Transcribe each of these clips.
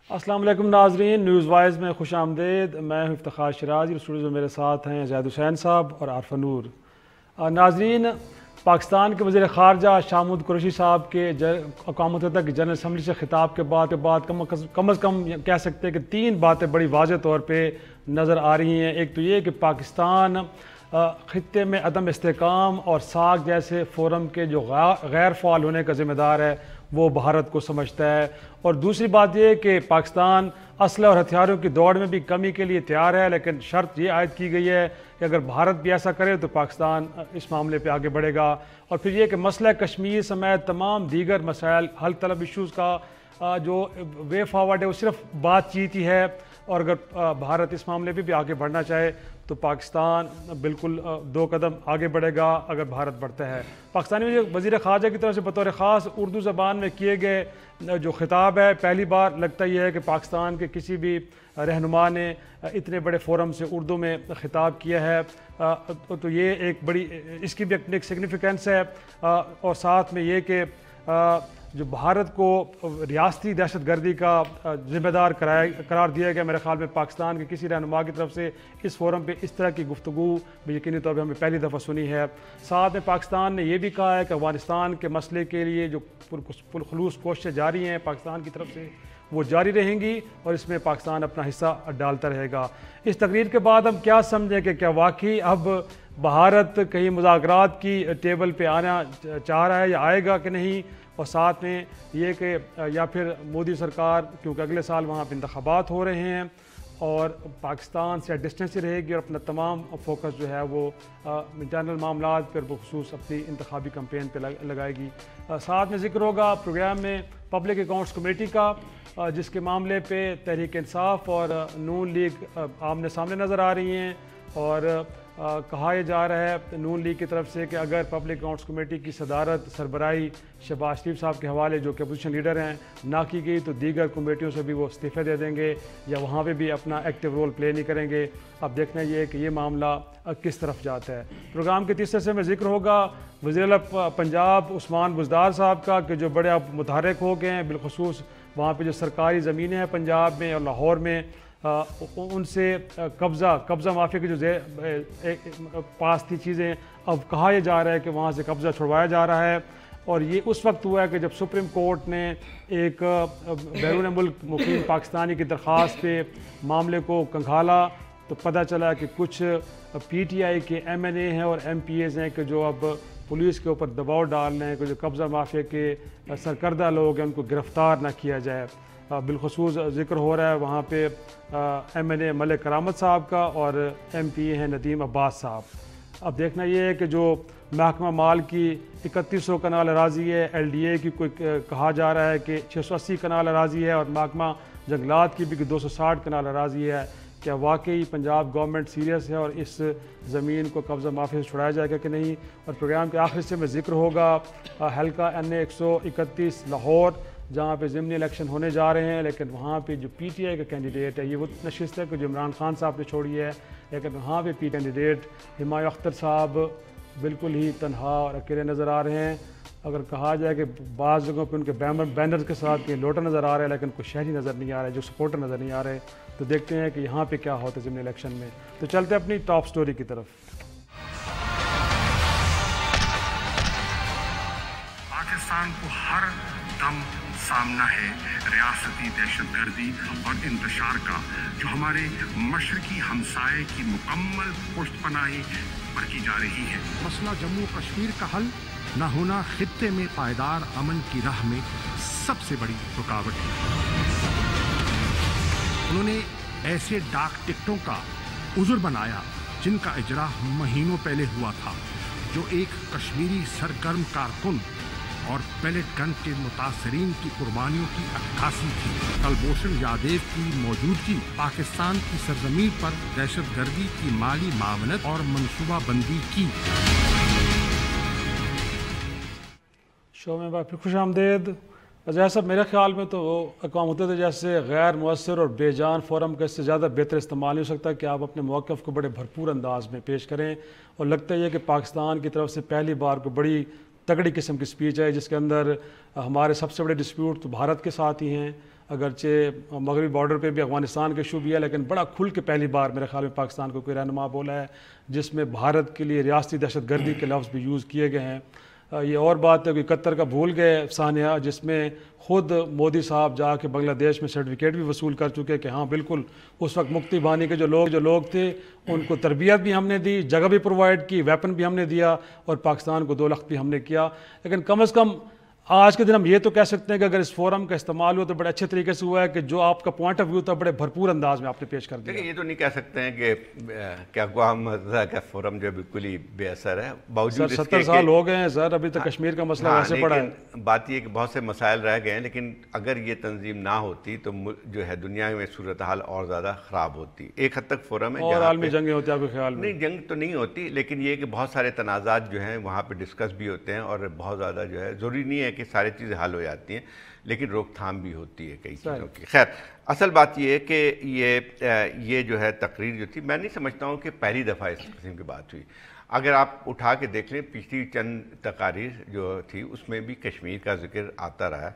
السلام علیکم ناظرین، نیوز وائز میں خوش آمدید۔ میں ہوں افتخار شرازی، اسٹوڈیو میں میرے ساتھ ہیں زید حسین صاحب اور عارف نور۔ ناظرین، پاکستان کے وزیر خارجہ شاہ محمود قریشی صاحب کے اقوام متحدہ کی جنرل اسمبلی سے خطاب کے بعد کم از کم کہہ سکتے ہیں کہ 3 باتیں بڑی واضح طور پہ نظر آ رہی ہیں۔ ایک تو یہ کہ پاکستان خطے میں عدم استحکام اور ساک جیسے فورم کے جو غیر فعال ہونے کا ذمہ دار ہے وہ بھارت کو سمجھتا ہے، اور دوسری بات یہ کہ پاکستان اسلحہ اور ہتھیاروں کی دوڑ میں بھی کمی کے لیے تیار ہے، لیکن شرط یہ عائد کی گئی ہے کہ اگر بھارت بھی ایسا کرے تو پاکستان اس معاملے پہ آگے بڑھے گا۔ اور پھر یہ کہ مسئلہ کشمیر سمیت تمام دیگر مسائل حل طلب ایشوز کا جو وے فارورڈ ہے وہ صرف بات چیت ہی ہے، اور اگر بھارت اس معاملے پہ بھی آگے بڑھنا چاہے تو پاکستان بالکل 2 قدم آگے بڑھے گا اگر بھارت بڑھتا ہے۔ پاکستانی وزیر خارجہ کی طرف سے بطور خاص اردو زبان میں کیے گئے جو خطاب ہے، پہلی بار لگتا یہ ہے کہ پاکستان کے کسی بھی رہنما نے اتنے بڑے فورم سے اردو میں خطاب کیا ہے، تو یہ ایک بڑی اس کی بھی اپنی ایک سگنیفیکنس ہے، اور ساتھ میں یہ کہ جو بھارت کو ریاستی دہشت گردی کا ذمہ دار قرار دیا گیا، میرے خیال میں پاکستان کے کسی رہنما کی طرف سے اس فورم پہ اس طرح کی گفتگو بھی یقینی طور پہ ہمیں پہلی دفعہ سنی ہے۔ ساتھ میں پاکستان نے یہ بھی کہا ہے کہ افغانستان کے مسئلے کے لیے جو پرخلوص کوششیں جاری ہیں پاکستان کی طرف سے وہ جاری رہیں گی، اور اس میں پاکستان اپنا حصہ ڈالتا رہے گا۔ اس تقریر کے بعد ہم کیا سمجھیں کہ کیا واقعی اب بھارت کہیں مذاکرات کی ٹیبل پہ آنا چاہ رہا ہے یا آئے گا کہ نہیں، اور ساتھ میں یہ کہ یا پھر مودی سرکار، کیونکہ اگلے سال وہاں پہ انتخابات ہو رہے ہیں اور پاکستان سے ڈسٹینس ہی رہے گی اور اپنا تمام فوکس جو ہے وہ انٹرنل معاملات پر بخصوص اپنی انتخابی کمپین پہ لگائے گی۔ ساتھ میں ذکر ہوگا پروگرام میں پبلک اکاؤنٹس کمیٹی کا، جس کے معاملے پہ تحریک انصاف اور نون لیگ آمنے سامنے نظر آ رہی ہیں، اور کہا یہ جا رہا ہے نون لیگ کی طرف سے کہ اگر پبلک اکاؤنٹس کمیٹی کی صدارت سربراہی شہباز شریف صاحب کے حوالے جو کہ اپوزیشن لیڈر ہیں نہ کی گئی تو دیگر کمیٹیوں سے بھی وہ استعفے دے دیں گے یا وہاں پہ بھی اپنا ایکٹیو رول پلے نہیں کریں گے۔ اب دیکھنا یہ ہے کہ یہ معاملہ کس طرف جاتا ہے۔ پروگرام کے تیسرے سے میں ذکر ہوگا وزیر اعلیٰ پنجاب عثمان بزدار صاحب کا، کہ جو بڑے اب متحرک ہو گئے ہیں، بالخصوص وہاں پہ جو سرکاری زمینیں ہیں پنجاب میں اور لاہور میں، ان سے قبضہ مافیا کی جو پاس تھی چیزیں، اب کہا یہ جا رہا ہے کہ وہاں سے قبضہ چھڑوایا جا رہا ہے، اور یہ اس وقت ہوا ہے کہ جب سپریم کورٹ نے ایک بیرون ملک مقیم پاکستانی کی درخواست پہ معاملے کو کنکھالا، تو پتہ چلا کہ کچھ پی ٹی آئی کے ایم این اے ہیں اور ایم پی ایز ہیں کہ جو اب پولیس کے اوپر دباؤ ڈال رہے ہیں کہ جو قبضہ مافیا کے سرکردہ لوگ ہیں ان کو گرفتار نہ کیا جائے۔ بالخصوص ذکر ہو رہا ہے وہاں پہ ایم این اے ملک کرامت صاحب کا اور ایم پی اے ہیں ندیم عباس صاحب۔ اب دیکھنا یہ ہے کہ جو محکمہ مال کی 3100 کنال اراضی ہے، ایل ڈی اے کی کوئی کہا جا رہا ہے کہ 680 کنال اراضی ہے، اور محکمہ جنگلات کی بھی 260 کنال اراضی ہے، کیا واقعی پنجاب گورنمنٹ سیریس ہے اور اس زمین کو قبضہ مافیا سے چھڑایا جائے گا کہ نہیں؟ اور پروگرام کے آخر سے میں ذکر ہوگا حلقہ این اے 131 لاہور، جہاں پہ ضمنی الیکشن ہونے جا رہے ہیں، لیکن وہاں پہ جو پی ٹی آئی کا کینڈیڈیٹ ہے، یہ وہ نشست ہے کہ جو عمران خان صاحب نے چھوڑی ہے، لیکن وہاں پہ کینڈیڈیٹ ہمایوں اختر صاحب بالکل ہی تنہا اور اکیلے نظر آ رہے ہیں۔ اگر کہا جائے کہ بعض جگہوں پہ ان کے بینر کے ساتھ کہیں لوٹا نظر آ رہا ہے، لیکن کوئی شہری نظر نہیں آ رہا ہے، جو سپورٹر نظر نہیں آ رہے، تو دیکھتے ہیں کہ یہاں پہ کیا ہوتا ہے ضمنی الیکشن میں۔ تو چلتے اپنی ٹاپ سٹوری کی طرف۔ پاکستان کو ہر دم سامنا ہے ریاستی دہشت گردی اور انتشار کا، جو ہمارے مشرقی ہمسائے کی مکمل پشت پناہی پر کی جا رہی ہے۔ مسئلہ جموں کشمیر کا حل نہ ہونا خطے میں پائیدار امن کی راہ میں سب سے بڑی رکاوٹ ہے۔ انہوں نے ایسے ڈاک ٹکٹوں کا عذر بنایا جن کا اجرا مہینوں پہلے ہوا تھا، جو ایک کشمیری سرگرم کارکن اور پیلٹ گن کے متاثرین کی قربانیوں کی عکاسی تھی۔ کلبھوشن یادیو کی موجودگی پاکستان کی سرزمین پر دہشت گردی کی مالی معاونت اور منصوبہ بندی کی۔ شو میں پھر خوش آمدید۔ جیسا میرے خیال میں تو اقوام متحدہ جیسے غیر مؤثر اور بے جان فورم کا اس سے زیادہ بہتر استعمال نہیں ہو سکتا کہ آپ اپنے موقف کو بڑے بھرپور انداز میں پیش کریں. اور لگتا ہے کہ پاکستان کی طرف سے پہلی بار کو بڑی تگڑی قسم کی سپیچ ہے جس کے اندر ہمارے سب سے بڑے ڈسپیوٹ تو بھارت کے ساتھ ہی ہیں, اگرچہ مغربی بارڈر پہ بھی افغانستان کے ایشو بھی ہے, لیکن بڑا کھل کے پہلی بار میرے خیال میں پاکستان کو کوئی رہنما بولا ہے جس میں بھارت کے لیے ریاستی دہشت گردی کے لفظ بھی یوز کیے گئے ہیں. یہ اور بات ہے کہ قطر کا بھول گئے افسانیہ جس میں خود مودی صاحب جا کے بنگلہ دیش میں سرٹیفکیٹ بھی وصول کر چکے کہ ہاں بالکل اس وقت مکتی بانی کے جو لوگ تھے ان کو تربیت بھی ہم نے دی, جگہ بھی پرووائڈ کی, ویپن بھی ہم نے دیا اور پاکستان کو 2 لخت بھی ہم نے کیا. لیکن کم از کم آج کے دن ہم یہ تو کہہ سکتے ہیں کہ اگر اس فورم کا استعمال ہوا تو بڑے اچھے طریقے سے ہوا ہے کہ جو آپ کا پوائنٹ آف ویو تھا بڑے بھرپور انداز میں آپ نے پیش کر دیا. یہ تو نہیں کہہ سکتے ہیں کہ اقوام متحدہ کا فورم جو بالکل ہی بے اثر ہے, باوجود سر 70 سال ہو گئے ہیں سر, ابھی تک کشمیر کا مسئلہ ویسے پڑا ہے. بات یہ کہ بہت سے مسائل رہ گئے ہیں, لیکن اگر یہ تنظیم نہ ہوتی تو جو ہے دنیا میں صورتحال اور زیادہ خراب ہوتی. ایک حد تک فورم ہے اور عالمی جنگیں ہوتی ہیں آپ کے خیال میں؟ نہیں, جنگ تو نہیں ہوتی, لیکن یہ کہ بہت سارے تنازعات جو ہیں وہاں پہ ڈسکس بھی ہوتے ہیں اور بہت زیادہ جو ہے ضروری نہیں ہے کہ سارے چیزیں حل ہو جاتی ہیں, لیکن روک تھام بھی ہوتی ہے کئی چیزوں کی. خیر, اصل بات یہ ہے کہ یہ جو ہے تقریر جو تھی, میں نہیں سمجھتا ہوں کہ پہلی دفعہ اس قسم کی بات ہوئی. اگر آپ اٹھا کے دیکھ لیں پچھلی چند تقاریر جو تھی اس میں بھی کشمیر کا ذکر آتا رہا.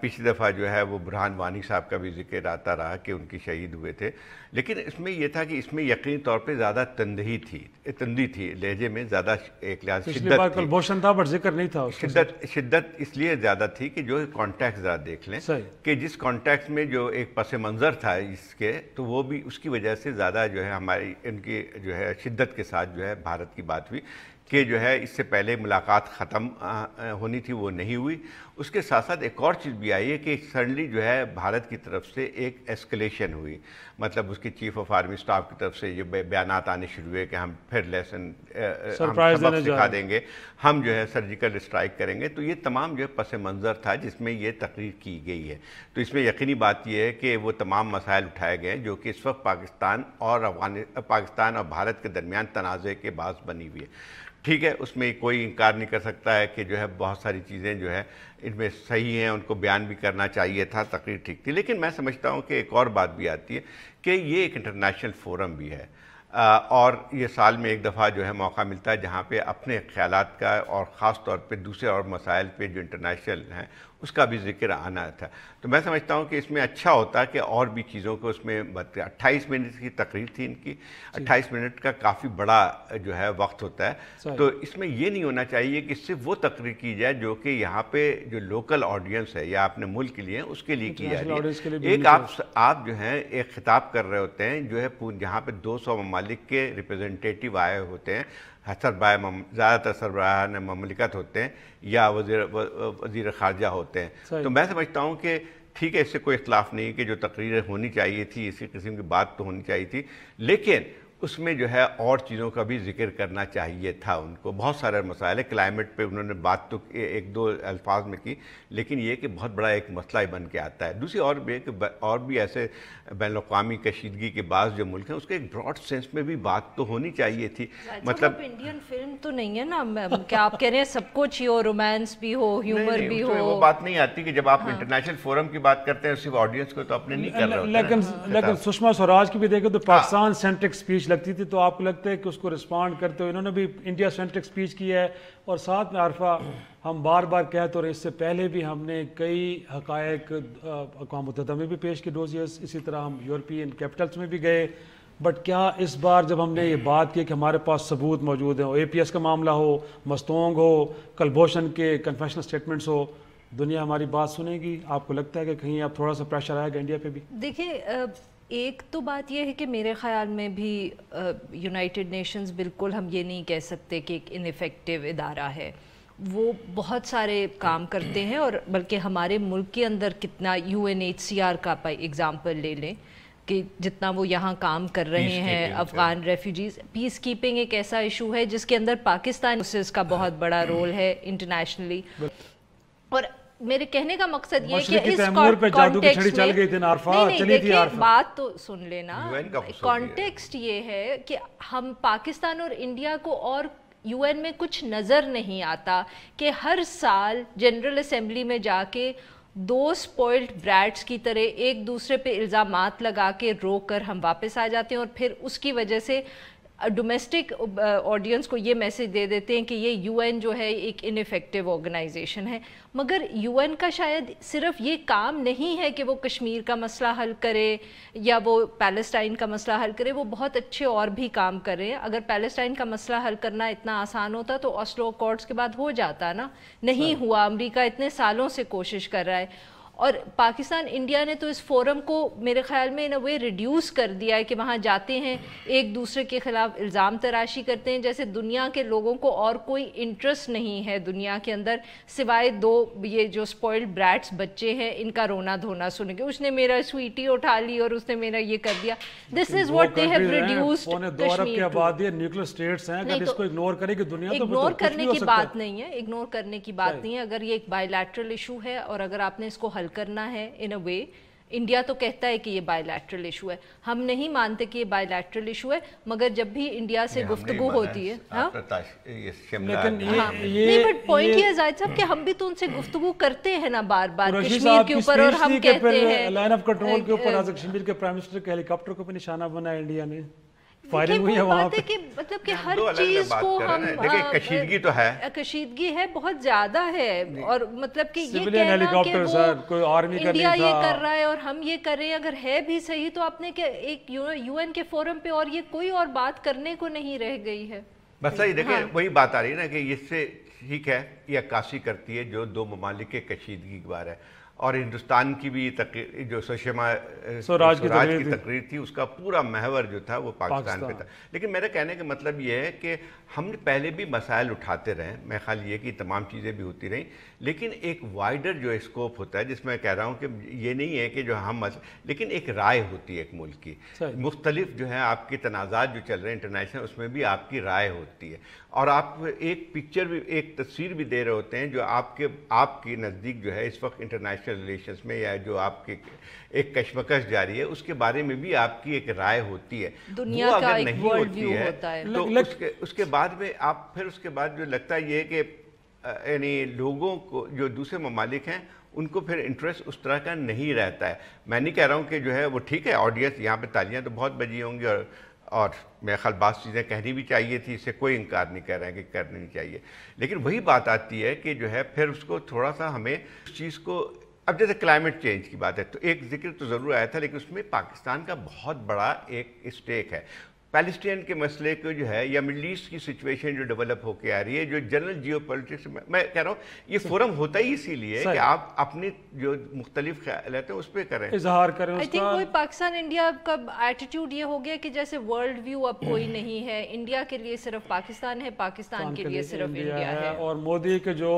پچھلی دفعہ جو ہے وہ برہان وانی صاحب کا بھی ذکر آتا رہا کہ ان کی شہید ہوئے تھے, لیکن اس میں یہ تھا کہ اس میں یقینی طور پہ زیادہ تندی تھی, لہجے میں زیادہ ایک لحاظ شدت تھی. بوشن تھا بٹ ذکر نہیں تھا. شدت اس لیے زیادہ تھی کہ جو کانٹیکس ذرا دیکھ لیں کہ جس کانٹیکس میں جو ایک پس منظر تھا اس کے, تو وہ بھی اس کی وجہ سے زیادہ جو ہے ہماری ان کی جو ہے شدت کے ساتھ جو ہے بھارت کی بات ہوئی کہ جو ہے اس سے پہلے ملاقات ختم ہونی تھی وہ نہیں ہوئی. اس کے ساتھ ساتھ ایک اور چیز بھی آئی ہے کہ سڈنلی جو ہے بھارت کی طرف سے ایک ایسکلیشن ہوئی, مطلب اس کے چیف آف آرمی سٹاف کی طرف سے یہ بیانات آنے شروع ہوئے کہ ہم پھر لیسن سبق سکھا دیں گے, ہم جو ہے سرجیکل اسٹرائک کریں گے. تو یہ تمام جو ہے پس منظر تھا جس میں یہ تقریر کی گئی ہے. تو اس میں یقینی بات یہ ہے کہ وہ تمام مسائل اٹھائے گئے ہیں جو کہ اس وقت پاکستان اور بھارت کے درمیان تنازع کے باعث بنی ہوئی ہے. ٹھیک ہے, اس میں کوئی انکار نہیں کر سکتا ہے کہ جو ہے بہت ساری چیزیں جو ہے ان میں صحیح ہیں, ان کو بیان بھی کرنا چاہیے تھا, تقریر ٹھیک تھی. لیکن میں سمجھتا ہوں کہ ایک اور بات بھی آتی ہے کہ یہ ایک انٹرنیشنل فورم بھی ہے اور یہ سال میں ایک دفعہ جو ہے موقع ملتا ہے جہاں پہ اپنے خیالات کا اور خاص طور پہ دوسرے اور مسائل پہ جو انٹرنیشنل ہیں اس کا بھی ذکر آنا تھا. تو میں سمجھتا ہوں کہ اس میں اچھا ہوتا کہ اور بھی چیزوں کو اس میں 28 منٹ کی تقریر تھی ان کی, 28 منٹ کا کافی بڑا جو ہے وقت ہوتا ہے. تو اس میں یہ نہیں ہونا چاہیے کہ صرف وہ تقریر کی جائے جو کہ یہاں پہ جو لوکل آڈینس ہے یا اپنے ملک کے لیے اس کے لیے کی جا رہی ہے. ایک آپ جو ہیں ایک خطاب کر رہے ہوتے ہیں جو ہے جہاں پہ 200 ممالک کے ریپرزنٹیٹیو آئے ہوتے ہیں, زیادہ تر سربراہان مملکت ہوتے ہیں یا وزیر خارجہ ہوتے ہیں. تو میں سمجھتا ہوں کہ ٹھیک ہے, اس سے کوئی اختلاف نہیں کہ جو تقریریں ہونی چاہیے تھی اسی قسم کی بات تو ہونی چاہیے تھی, لیکن اس میں جو ہے اور چیزوں کا بھی ذکر کرنا چاہیے تھا. ان کو بہت سارے مسائل کلائمیٹ پہ انہوں نے بات تو ایک دو الفاظ میں کی, لیکن یہ کہ بہت بڑا ایک مسئلہ ہی بن کے آتا ہے. دوسری اور بھی کہ اور بھی ایسے بین الاقوامی کشیدگی کے بعض جو ملک ہیں اس کے ایک براڈ سینس میں بھی بات تو ہونی چاہیے تھی. مطلب انڈین فلم تو نہیں ہے نا, کیا آپ کہہ رہے ہیں سب کچھ ہی ہو, رومانس بھی ہو, ہیومر بھی ہو, وہ بات نہیں آتی کہ جب آپ انٹرنیشنل فورم کی بات کرتے ہیں صرف آڈینس کو تو اپنے نہیں کر رہے ہوتے. لیکن سشما سوراج کی بھی دیکھیں تو پاکستان سینٹرک اسپیچ لگتی تھی, تو آپ کو لگتا ہے کہ اس کو رسپونڈ کرتے ہوئے انہوں نے بھی انڈیا سینٹرک اسپیچ کی ہے. اور ساتھ میں عارفہ ہم بار بار کہتے اور اس سے پہلے بھی ہم نے کئی حقائق اقوام متحدہ میں بھی پیش کی ڈوزیز, اسی طرح ہم یورپین کیپٹلز میں بھی گئے. بٹ کیا اس بار جب ہم نے یہ بات کی کہ ہمارے پاس ثبوت موجود ہیں, اے پی ایس کا معاملہ ہو, مستونگ ہو, کلبھوشن کے کنفیشنل اسٹیٹمنٹس ہو, دنیا ہماری بات سنے گی؟ آپ کو لگتا ہے کہ کہیں اب تھوڑا سا پریشر آئے گا انڈیا پہ بھی؟ دیکھیں, ایک تو بات یہ ہے کہ میرے خیال میں بھی یونائٹڈ نیشنز بالکل ہم یہ نہیں کہہ سکتے کہ ایک انیفیکٹو ادارہ ہے. وہ بہت سارے کام کرتے ہیں, اور بلکہ ہمارے ملک کے اندر کتنا UNHCR کا ایگزامپل لے لیں کہ جتنا وہ یہاں کام کر رہے ہیں افغان ریفیوجیز. پیس کیپنگ ایک ایسا ایشو ہے جس کے اندر پاکستان کا بہت بڑا رول ہے انٹرنیشنلی. اور میرے کہنے کا مقصد یہ کہ اس کانٹیکسٹ میں بات تو سن لینا, کانٹیکسٹ یہ ہے کہ ہم پاکستان اور انڈیا کو اور UN میں کچھ نظر نہیں آتا کہ ہر سال جنرل اسمبلی میں جا کے دو سپوائلڈ بریٹس کی طرح ایک دوسرے پہ الزامات لگا کے روک کر ہم واپس آ جاتے ہیں اور پھر اس کی وجہ سے ڈومیسٹک آڈینس کو یہ میسج دے دیتے ہیں کہ یہ UN جو ہے ایک انیفیکٹو آرگنائزیشن ہے. مگر UN کا شاید صرف یہ کام نہیں ہے کہ وہ کشمیر کا مسئلہ حل کرے یا وہ پیلسٹائن کا مسئلہ حل کرے, وہ بہت اچھے اور بھی کام کر رہے ہیں. اگر پیلسٹائن کا مسئلہ حل کرنا اتنا آسان ہوتا تو اوسلو اکارڈز کے بعد ہو جاتا نا, نہیں ہوا. امریکہ اتنے سالوں سے کوشش کر رہا ہے اور پاکستان انڈیا نے تو اس فورم کو میرے خیال میں ان اے وے ریڈیوس کر دیا ہے کہ وہاں جاتے ہیں ایک دوسرے کے خلاف الزام تراشی کرتے ہیں جیسے دنیا کے لوگوں کو اور کوئی انٹرسٹ نہیں ہے دنیا کے اندر سوائے دو یہ جو سپوائلڈ بریٹس بچے ہیں ان کا رونا دھونا سن کے اس نے میرا سویٹی اٹھا لی اور اس نے میرا یہ کر دیا. This is what they have reduced Kashmir to. Nuclear states ہیں, اگر اس کو اگنور کرے کہ دنیا تو اگنور کرنے کی بات نہیں ہے, اگنور کرنے کی بات نہیں ہے. اگر یہ ایک بائی لیٹرل ایشو ہے اور اگر آپ نے اس کو حل کرنا ہے ان اے وے, انڈیا تو کہتا ہے کہ یہ بائی لیٹرل ایشو ہے, ہم نہیں مانتے کہ یہ بائی لیٹرل ایشو ہے, مگر جب بھی انڈیا سے گفتگو ہوتی ہے نہیں, بٹ پوائنٹ یہ ہے زاہد صاحب کہ ہم بھی تو ان سے گفتگو کرتے ہیں نا بار بار کشمیر کے اوپر اور ہم کہتے ہیں لائن آف کنٹرول کے اوپر کشمیر کے پرائم منسٹر کے ہیلی کاپٹر کو بھی نشانہ بنایا انڈیا نے, فائرنگ ہوئی ہے وہاں پہ. مطلب کہ ہر چیز کو ہم کشیدگی تو ہے, کشیدگی ہے بہت زیادہ ہے, اور مطلب کہ یہ کہنا کہ وہ انڈیا یہ کر رہا ہے اور ہم یہ کر رہے ہیں اگر ہے بھی صحیح تو آپ نے کہ ایک UN کے فورم پہ اور یہ کوئی اور بات کرنے کو نہیں رہ گئی ہے. بس صحیح دیکھیں وہی بات آ رہی ہے نا کہ اس سے ٹھیک ہے یہ عکاسی کرتی ہے جو دو ممالک کے کشیدگی کے بارے ہے, اور ہندوستان کی بھی جو سشما سوراج کی تقریر تھی اس کا پورا محور جو تھا وہ پاکستان پہ تھا. لیکن میرا کہنے کا مطلب یہ ہے کہ ہم نے پہلے بھی مسائل اٹھاتے رہے, میں خیال یہ کہ تمام چیزیں بھی ہوتی رہیں, لیکن ایک وائڈر جو اسکوپ ہوتا ہے جس میں کہہ رہا ہوں کہ یہ نہیں ہے کہ جو ہم لیکن ایک رائے ہوتی ہے ایک ملک کی, مختلف جو ہے آپ کے تنازعات جو چل رہے ہیں انٹرنیشنل اس میں بھی آپ کی رائے ہوتی ہے, اور آپ ایک پکچر بھی ایک تصویر بھی دے رہے ہوتے ہیں جو آپ کے نزدیک جو ہے اس وقت انٹرنیشنل ریلیشنز میں یا جو آپ کے ایک کشمکش جاری ہے اس کے بارے میں بھی آپ کی ایک رائے ہوتی ہے. دنیا کا ایک ورلڈ ویو ہوتا ہے تو اس کے بعد میں آپ پھر اس کے بعد جو لگتا ہے یہ کہ یعنی لوگوں کو جو دوسرے ممالک ہیں ان کو پھر انٹرسٹ اس طرح کا نہیں رہتا ہے. میں نہیں کہہ رہا ہوں کہ جو ہے وہ ٹھیک ہے, آڈینس یہاں پہ تالیاں تو بہت بجی ہوں گی اور میرے خیال بعض چیزیں کہنی بھی چاہیے تھی, اس سے کوئی انکار نہیں کر رہے ہیں کہ کرنی نہیں چاہیے, لیکن وہی بات آتی ہے کہ جو ہے پھر اس کو تھوڑا سا ہمیں اس چیز کو, اب جیسے کلائمیٹ چینج کی بات ہے تو ایک ذکر تو ضرور آیا تھا لیکن اس میں پاکستان کا بہت بڑا ایک اسٹیک ہے. پیلسٹین کے مسئلے کو جو ہے یا مڈل ایسٹ کی سچویشن جو ڈیولپ ہو کے آ رہی ہے, جو جنرل جیو پولیٹکس, میں کہہ رہا ہوں یہ فورم ہوتا ہی اسی لیے کہ آپ اپنی جو مختلف خیالات ہیں اس پہ کریں, اظہار کریں. I think کوئی پاکستان انڈیا کا ایٹیٹیوڈ یہ ہو گیا کہ جیسے ورلڈ ویو اب کوئی نہیں ہے, انڈیا کے لیے صرف پاکستان ہے, پاکستان کے لیے صرف انڈیا ہے. اور مودی کے جو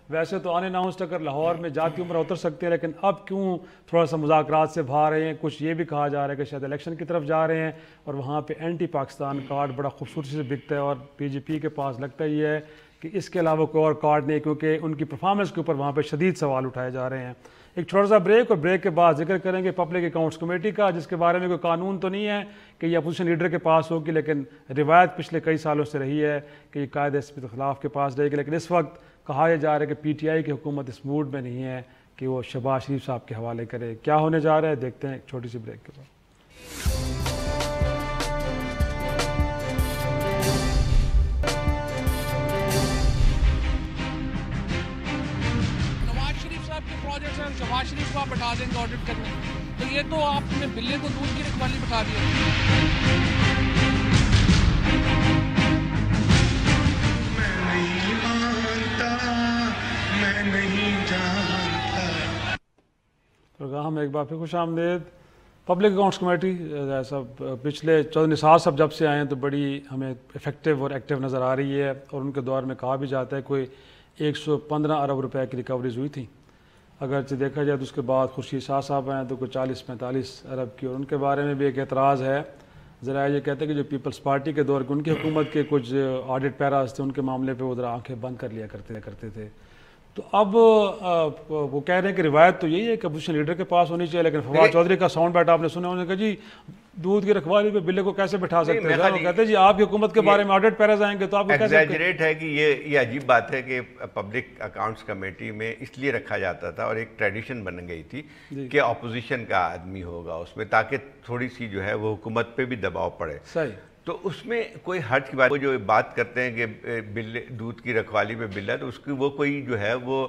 ویسے تو ان اناؤنسڈ اگر لاہور میں جاتی عمرہ اتر سکتے ہیں, لیکن اب کیوں تھوڑا سا مذاکرات سے باہر رہے ہیں, کچھ یہ بھی کہا جا رہا ہے کہ شاید الیکشن کی طرف جا رہے ہیں اور وہاں پہ اینٹی پاکستان کارڈ بڑا خوبصورتی سے بکتا ہے, اور PGP کے پاس لگتا ہی ہے کہ اس کے علاوہ کوئی اور کارڈ نہیں, کیونکہ ان کی پرفارمنس کے اوپر وہاں پہ شدید سوال اٹھائے جا رہے ہیں. ایک چھوٹا سا بریک, اور بریک کے بعد ذکر کریں گے پبلک اکاؤنٹس کمیٹی کا, جس کے بارے میں کوئی قانون تو نہیں ہے کہ یہ اپوزیشن لیڈر کے پاس ہوگی, لیکن روایت پچھلے کئی سالوں سے رہی ہے کہ یہ قائد اسمبلی خلاف کے پاس رہے گی. لیکن اس وقت کہا یہ جا رہا ہے کہ PTI کی حکومت اس موڈ میں نہیں ہے کہ وہ شہباز شریف صاحب کے حوالے کرے. کیا ہونے جا رہا ہے دیکھتے ہیں ایک چھوٹی سی بریک کے بعد. شہباز شریف کو آپ بٹھا دیں گے آڈٹ کرنے, تو یہ تو آپ نے بلے کو دودھ کی رکھوالی بٹھا دیا. پروگرام ایک بار پھر خوش آمدید. پبلک اکاؤنٹس کمیٹی صاحب پچھلے 14 نصاب صاحب جب سے آئے ہیں تو بڑی ہمیں افیکٹو اور ایکٹیو نظر آ رہی ہے, اور ان کے دور میں کہا بھی جاتا ہے کوئی 115 ارب روپے کی ریکوریز ہوئی تھیں. اگرچہ دیکھا جائے تو اس کے بعد خورشید شاہ صاحب ہیں تو کوئی 40-45 ارب کی, اور ان کے بارے میں بھی ایک اعتراض ہے. ذرا یہ کہتے ہیں کہ جو پیپلز پارٹی کے دور ان کی حکومت کے کچھ آڈٹ پیراز تھے ان کے معاملے پہ وہ ذرا آنکھیں بند کر لیا کرتے تھے. تو اب وہ کہہ رہے ہیں کہ روایت تو یہی ہے کہ اپوزیشن لیڈر کے پاس ہونی چاہیے، لیکن فواد چودھری کا ساؤنڈ بائٹ آپ نے سنا، انہوں نے کہا جی دودھ کی رکھوالی پہ بلے کو کیسے بٹھا سکتے ہیں؟ وہ کہتے ہیں جی آپ کی حکومت کے بارے میں آڈٹ پیراز آئیں گے تو آپ کو کیسے ایگزیجریٹ ہے کہ یہ عجیب بات ہے کہ پبلک اکاؤنٹس کمیٹی میں اس لیے رکھا جاتا تھا اور ایک ٹریڈیشن بن گئی تھی کہ اپوزیشن کا آدمی ہوگا اس میں، تاکہ تھوڑی سی جو ہے وہ حکومت پہ بھی دباؤ پڑے. صحیح. تو اس میں کوئی حرج کی بات، وہ جو بات کرتے ہیں کہ بلے دودھ کی رکھوالی پہ بلا، تو اس کی وہ کوئی جو ہے وہ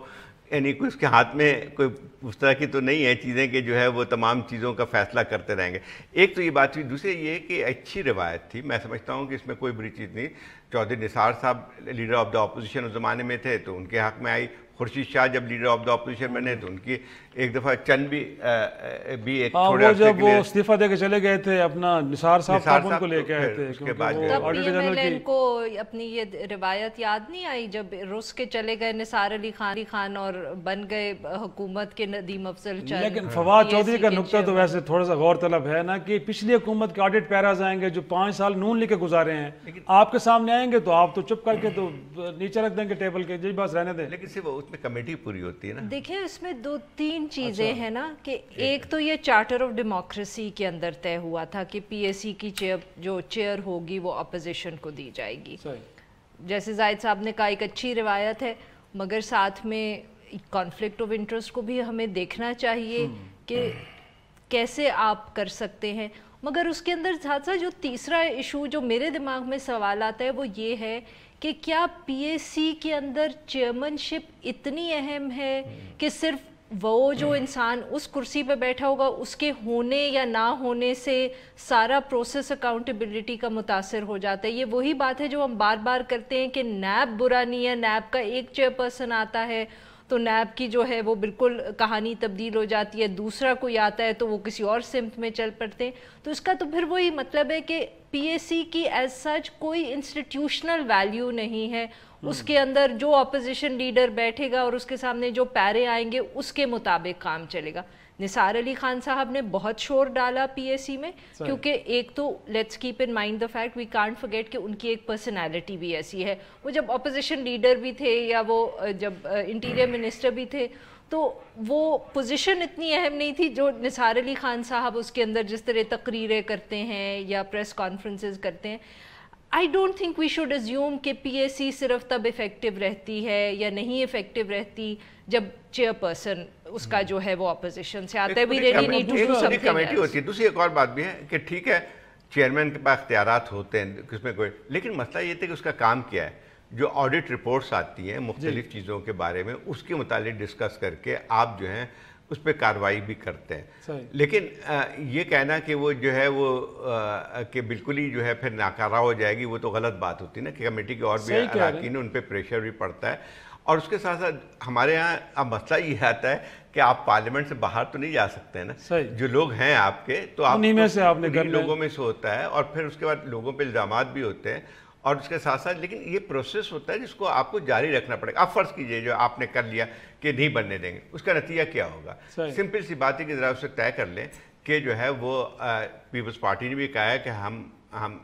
یعنی کوئی اس کے ہاتھ میں کوئی اس طرح کی تو نہیں ہے چیزیں کہ جو ہے وہ تمام چیزوں کا فیصلہ کرتے رہیں گے. ایک تو یہ بات ہوئی، دوسرے یہ کہ اچھی روایت تھی، میں سمجھتا ہوں کہ اس میں کوئی بری چیز نہیں. چودھری نثار صاحب لیڈر آف دا اپوزیشن اس زمانے میں تھے تو ان کے حق میں آئی. خورشید شاہ جب لیڈر آف دا اپوزیشن بنے تو ان کی ایک دفعہ چند بھی ایک تھوڑے عرصے جب وہ استعفیٰ دے کے چلے گئے تھے اپنا نثار صاحب ان کو لے کے آئے تھے، تب پی ایم ایل این کو اپنی یہ روایت یاد نہیں آئی جب رس کے چلے گئے نثار علی خان اور بن گئے حکومت کے ندیم افضل چند. لیکن فواد چودھری کا نقطہ تو ویسے تھوڑا سا غور طلب ہے نا کہ پچھلی حکومت کے آڈٹ پیراز آئیں گے جو 5 سال نون لے کے گزارے ہیں، آپ کے سامنے آئیں گے تو آپ تو چپ کر کے تو نیچے رکھ دیں گے ٹیبل کے، جی بس رہنے دیں. لیکن صرف اس میں کمیٹی پوری ہوتی ہے نا. دیکھیں اس میں 2-3 چیزیں ہیں نا کہ ایک تو یہ چارٹر آف ڈیموکریسی کے اندر طے ہوا تھا کہ پی ایس سی کی جو چیئر ہوگی وہ اپوزیشن کو دی جائے گی. جیسے زاہد صاحب نے کہا ایک اچھی روایت ہے، مگر ساتھ میں کانفلکٹ آف انٹرسٹ کو بھی ہمیں دیکھنا چاہیے کہ کیسے آپ کر سکتے ہیں. مگر اس کے اندر ساتھ ساتھ جو تیسرا ایشو جو میرے دماغ میں سوال آتا ہے وہ یہ ہے کہ کیا پی ایس سی کے اندر چیئرمین شپ اتنی اہم ہے کہ صرف وہ جو انسان اس کرسی پہ بیٹھا ہوگا اس کے ہونے یا نہ ہونے سے سارا پروسیس اکاؤنٹیبلٹی کا متاثر ہو جاتا ہے. یہ وہی بات ہے جو ہم بار بار کرتے ہیں کہ نیب برا نہیں ہے، نیب کا ایک چیئرپرسن آتا ہے تو نیب کی جو ہے وہ بالکل کہانی تبدیل ہو جاتی ہے، دوسرا کوئی آتا ہے تو وہ کسی اور سمت میں چل پڑتے ہیں. تو اس کا تو پھر وہی مطلب ہے کہ پی ایس سی کی ایز سچ کوئی انسٹیٹیوشنل ویلیو نہیں ہے. اس کے اندر جو اپوزیشن لیڈر بیٹھے گا اور اس کے سامنے جو پیرے آئیں گے اس کے مطابق کام چلے گا. نثار علی خان صاحب نے بہت شور ڈالا پی ایس سی میں، کیونکہ ایک تو let's keep in mind the fact we can't forget کہ ان کی ایک پرسنالٹی بھی ایسی ہے. وہ جب اپوزیشن لیڈر بھی تھے یا وہ جب انٹیریئر منسٹر بھی تھے تو وہ پوزیشن اتنی اہم نہیں تھی جو نثار علی خان صاحب اس کے اندر جس طرح تقریریں کرتے ہیں یا پریس کانفرنسز کرتے ہیں. I don't think we should assume کہ پی ایس سی صرف تب افیکٹو رہتی ہے یا نہیں افیکٹو رہتی جب چیئر پرسن اس کا جو ہے وہ اپوزیشن سے آتا ہے. We really need to do something committee ہوتی ہے. دوسری ایک اور بات بھی ہے کہ ٹھیک ہے چیئرمین کے پاس اختیارات ہوتے ہیں اس میں کوئی، لیکن مسئلہ یہ تھا کہ اس کا کام کیا ہے. جو آڈٹ رپورٹس آتی ہیں مختلف چیزوں کے بارے میں اس کے متعلق ڈسکس کر کے آپ جو ہیں اس پہ کارروائی بھی کرتے ہیں. لیکن یہ کہنا کہ وہ جو ہے وہ کہ بالکل ہی جو ہے پھر ناکارہ ہو جائے گی وہ تو غلط بات ہوتی ہے نا کہ کمیٹی کے اور بھی اراکین ان پہ پریشر بھی پڑتا ہے. اور اس کے ساتھ ساتھ ہمارے ہاں اب مسئلہ یہ آتا ہے کہ آپ پارلیمنٹ سے باہر تو نہیں جا سکتے ہیں نا. جو لوگ ہیں آپ کے تو آپ لوگوں میں سے ہوتا ہے اور پھر اس کے بعد لوگوں پہ الزامات بھی ہوتے ہیں اور اس کے ساتھ ساتھ لیکن یہ پروسیس ہوتا ہے جس کو آپ کو جاری رکھنا پڑے گا. آپ فرض کیجئے جو آپ نے کر لیا کہ نہیں بننے دیں گے، اس کا نتیجہ کیا ہوگا؟ سمپل سی بات ہے کہ ذرا اسے طے کر لیں کہ جو ہے وہ پیپلز پارٹی نے بھی کہا ہے کہ ہم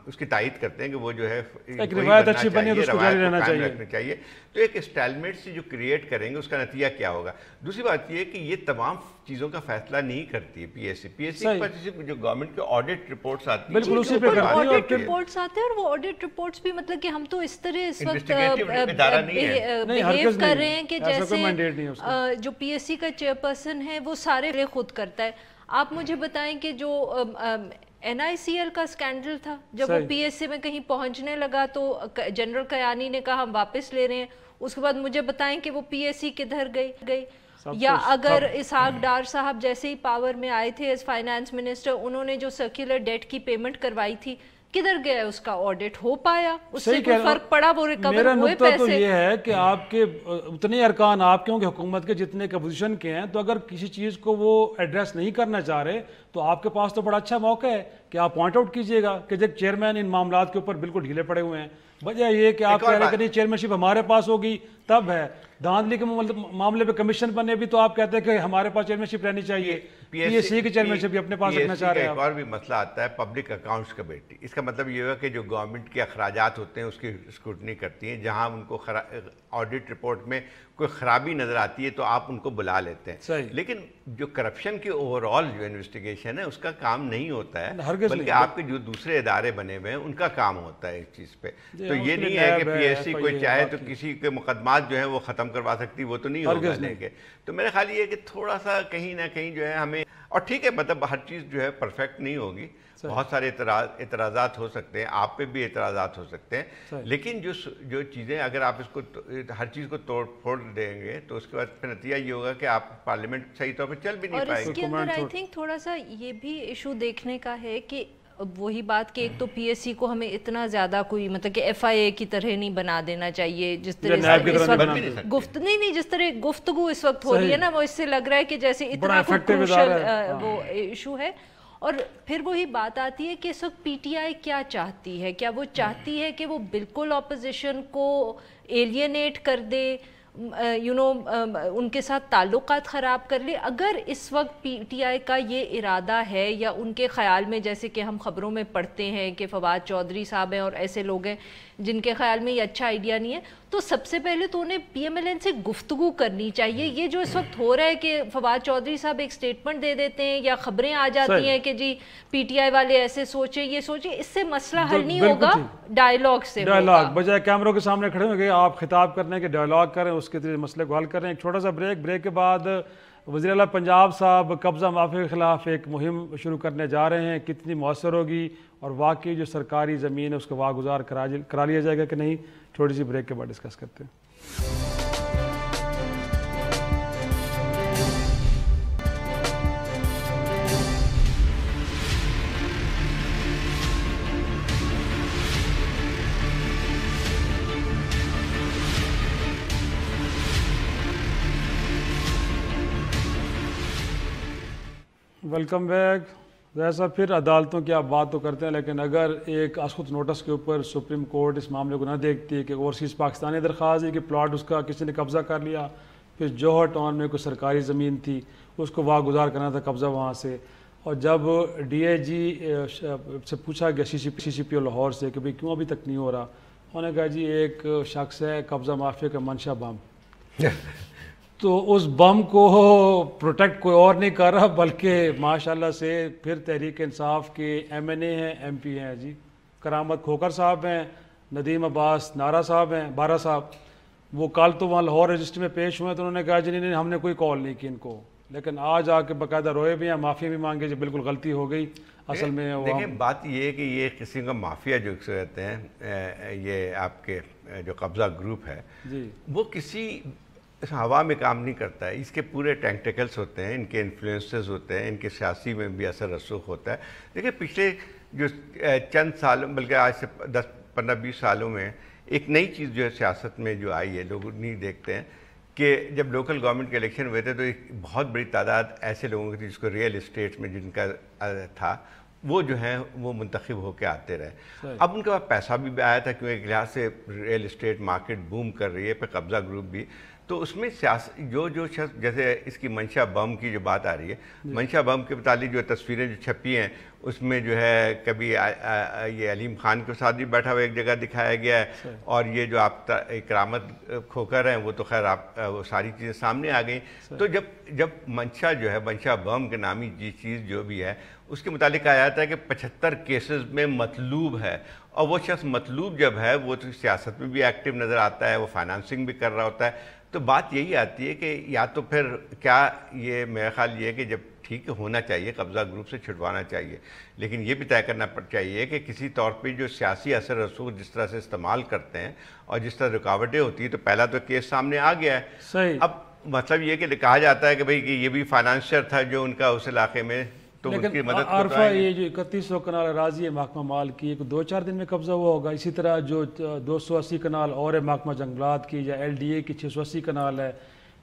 اس کی تائید کرتے ہیں کہ وہ جو ہے ایک روایت اچھی بنی تو اس کو جاری رہنا چاہیے. تو ایک اسٹائلمیٹ سے جو کریٹ کریں گے اس کا نتیجہ کیا ہوگا؟ دوسری بات یہ ہے کہ یہ تمام چیزوں کا فیصلہ نہیں کرتی ہے P S C. P S C کے پاس جو گورنمنٹ کے آڈٹ رپورٹس آتی ہیں آڈٹ رپورٹس آتے ہیں اور وہ آڈٹ رپورٹس بھی مطلب کہ ہم تو اس طرح اس وقت بہیو کر رہے ہیں کہ جیسے جو پی ایس سی کا چیئرپرسن ہے وہ سارے خود کرتا ہے. آپ مجھے بتائیں کہ جو این آئی سی ایل کا اسکینڈل تھا جب وہ پی ایس سی میں کہیں پہنچنے لگا تو جنرل کیانی نے کہا ہم واپس لے رہے ہیں. اس کے بعد مجھے بتائیں کہ وہ پی ایس سی کدھر گئی. یا اگر اسحاق ڈار صاحب جیسے ہی پاور میں آئے تھے ایز فائنانس منسٹر انہوں نے جو سرکولر ڈیٹ کی پیمنٹ کروائی تھی کدھر گیا؟ اس کا آڈٹ ہو پایا؟ اس سے کوئی فرق پڑا؟ وہ ریکور ہوئے پیسے؟ میرا نقطہ تو یہ ہے کہ آپ کے اتنے ارکان آپ کے ہوں گے حکومت کے جتنے کے اپوزیشن کے ہیں، تو اگر کسی چیز کو وہ ایڈریس نہیں کرنا چاہ رہے تو آپ کے پاس تو بڑا اچھا موقع ہے کہ آپ پوائنٹ آؤٹ کیجئے گا کہ جب چیئرمین ان معاملات کے اوپر بالکل ڈھیلے پڑے ہوئے ہیں. وجہ یہ کہ آپ کہہ رہے ہیں کہ نہیں چیئرمین شپ ہمارے پاس ہوگی تب ہے. دھاندلی کے معاملے پہ کمیشن بنے بھی تو آپ کہتے ہیں کہ ہمارے پاس چیئرمین شپ رہنی چاہیے. پی ایس سی کی چیئرمین شپ بھی اپنے پاس رکھنا چاہ رہے ہیں. ایک اور بھی مسئلہ آتا ہے پبلک اکاؤنٹس کمیٹی. اس کا مطلب یہ ہے کہ جو گورنمنٹ کے اخراجات ہوتے ہیں اس کی اسکروٹنی کرتی ہیں. جہاں ان کو آڈٹ رپورٹ میں کوئی خرابی نظر آتی ہے تو آپ ان کو بلا لیتے ہیں. لیکن جو کرپشن کی اوور آل جو انویسٹیگیشن ہے اس کا کام نہیں ہوتا ہے, بلکہ آپ کے جو دوسرے ادارے بنے ہوئے ہیں ان کا کام ہوتا ہے اس چیز پہ. تو یہ نہیں ہے کہ پی ایس سی کوئی چاہے تو کسی کے مقدمات جو ہیں وہ ختم کروا سکتی, وہ تو نہیں ہوگا لے کے. تو میرے خیال یہ ہے کہ تھوڑا سا کہیں نہ کہیں جو ہے ہمیں, اور ٹھیک ہے مطلب ہر چیز جو ہے پرفیکٹ نہیں ہوگی, بہت سارے اعتراضات ہو سکتے ہیں, آپ پہ بھی اعتراضات ہو سکتے ہیں, لیکن جو چیزیں اگر آپ اس کو ہر چیز کو توڑ پھوڑ دیں گے تو اس کے بعد پھر نتیجہ یہ ہوگا کہ آپ پارلیمنٹ صحیح طور پہ چل بھی نہیں پائے گی. اور اس کے اندر آئی تھنک تھوڑا سا یہ بھی ایشو دیکھنے کا ہے کہ وہی بات کہ ایک تو پی ایس سی کو ہمیں اتنا زیادہ کوئی مطلب کہ ایف آئی اے کی طرح نہیں بنا دینا چاہیے جس طرح جس طرح گفتگو اس وقت ہو رہی ہے نا, وہ اس سے لگ رہا ہے کہ جیسے اتنا کروشل وہ ایشو ہے. اور پھر وہی بات آتی ہے کہ اس وقت پی ٹی آئی کیا چاہتی ہے. کیا وہ چاہتی ہے کہ وہ بالکل اپوزیشن کو ایلینیٹ کر دے, ان کے ساتھ تعلقات خراب کر لے؟ اگر اس وقت پی ٹی آئی کا یہ ارادہ ہے یا ان کے خیال میں, جیسے کہ ہم خبروں میں پڑھتے ہیں کہ فواد چودھری صاحب ہیں اور ایسے لوگ ہیں جن کے خیال میں یہ اچھا آئیڈیا نہیں ہے, تو سب سے پہلے تو انہیں پی ایم ایل این سے گفتگو کرنی چاہیے. یہ جو اس وقت ہو رہا ہے کہ فواد چودھری صاحب ایک سٹیٹمنٹ دے دیتے ہیں یا خبریں آ جاتی ہیں کہ جی پی ٹی آئی والے ایسے سوچیں یہ سوچیں, اس سے مسئلہ حل نہیں ہوگا, ڈائیلاگ سے ہوگا. بجائے کیمروں کے سامنے کھڑے ہوں گے آپ خطاب کرنے کے ڈائیلاگ کریں, اس کے مسئلے کو حل کریں. ایک چھوٹا سا بریک کے بعد وزیر اعلیٰ پنجاب صاحب قبضہ مافیا کے خلاف ایک مہم شروع کرنے جا رہے ہیں. کتنی مؤثر ہوگی اور واقعی جو سرکاری زمین ہے اس کو واگزار کرا لیا جائے گا کہ نہیں, چھوٹی سی بریک کے بعد ڈسکس کرتے ہیں. Welcome back. جیسا پھر عدالتوں کی آپ بات تو کرتے ہیں, لیکن اگر ایک اسخط نوٹس کے اوپر سپریم کورٹ اس معاملے کو نہ دیکھتی ہے کہ اوورسیز پاکستانی درخواست ہے کہ پلاٹ اس کا کسی نے قبضہ کر لیا, پھر جوہر ٹاؤن میں کوئی سرکاری زمین تھی اس کو واگزار کرنا تھا قبضہ وہاں سے, اور جب ڈی اے جی سے پوچھا گیا سی سی پی او لاہور سے کہ بھئی کیوں ابھی تک نہیں ہو رہا, انہوں نے کہا جی ایک شخص ہے قبضہ مافیا کا منشا بم, تو اس بم کو پروٹیکٹ کوئی اور نہیں کر رہا بلکہ ماشاءاللہ سے پھر تحریک انصاف کے ایم این اے ہیں, ایم پی ہیں جی, کرامت کھوکر صاحب ہیں, ندیم عباس نارا صاحب ہیں, بارہ صاحب, وہ کل تو وہاں لاہور رجسٹر میں پیش ہوئے تو انہوں نے کہا جی نہیں ہم نے کوئی کال نہیں کی ان کو, لیکن آج آ کے باقاعدہ روئے بھی ہیں, معافی بھی مانگے جی بالکل غلطی ہو گئی. اصل میں دیکھیں بات یہ ہے کہ یہ قسم کا مافیا جو کہتے ہیں, یہ آپ کے جو قبضہ گروپ ہے وہ کسی ہوا میں کام نہیں کرتا ہے. اس کے پورے ٹینکٹیکلز ہوتے ہیں, ان کے انفلوئنسز ہوتے ہیں, ان کے سیاسی میں بھی اثر رسوخ ہوتا ہے. دیکھیں پچھلے جو چند سالوں بلکہ آج سے 10-15-20 سالوں میں ایک نئی چیز جو ہے سیاست میں جو آئی ہے, لوگ نہیں دیکھتے ہیں کہ جب لوکل گورنمنٹ کے الیکشن ہوئے تھے تو ایک بہت بڑی تعداد ایسے لوگوں کی تھی جس کو ریئل اسٹیٹ میں جن کا تھا, وہ جو ہیں وہ منتخب ہو کے آتے رہے. اب ان کے پاس پیسہ بھی آیا تھا کیونکہ ایک لحاظ سے ریئل اسٹیٹ مارکیٹ بوم کر رہی ہے, پھر قبضہ گروپ بھی. تو اس میں جو شخص, جیسے اس کی منشا بم کی جو بات آ رہی ہے, منشا بم کے متعلق جو تصویریں جو چھپی ہیں اس میں جو ہے کبھی یہ علیم خان کے ساتھ بھی بیٹھا ہوا ایک جگہ دکھایا گیا ہے, اور یہ جو آپ کرامت کھوکر ہیں وہ تو خیر آپ وہ ساری چیزیں سامنے آ گئیں. تو جب منشا جو ہے, منشا بم کے نامی چیز جو بھی ہے اس کے متعلق کہا جاتا ہے کہ 75 کیسز میں مطلوب ہے, اور وہ شخص مطلوب جب ہے وہ تو سیاست میں بھی ایکٹیو نظر آتا ہے, وہ فائنانسنگ بھی کر رہا ہوتا ہے. تو بات یہی آتی ہے کہ یا تو پھر کیا یہ میرا خیال یہ ہے کہ جب ٹھیک ہونا چاہیے قبضہ گروپ سے چھڑوانا چاہیے, لیکن یہ بھی طے کرنا چاہیے کہ کسی طور پہ جو سیاسی اثر رسوخ جس طرح سے استعمال کرتے ہیں اور جس طرح رکاوٹیں ہوتی ہیں, تو پہلا تو کیس سامنے آ گیا ہے. صحیح. اب مطلب یہ کہ کہا جاتا ہے کہ بھئی کہ یہ بھی فائنانشر تھا جو ان کا اس علاقے میں, تو اس کی مدد عارفہ یہ جو 3100 کنال اراضی ہے محکمہ مال کی, ایک 2-4 دن میں قبضہ ہوا ہوگا. اسی طرح جو 280 کنال اور ہے محکمہ جنگلات کی, یا ایل ڈی اے کی 680 کنال ہے,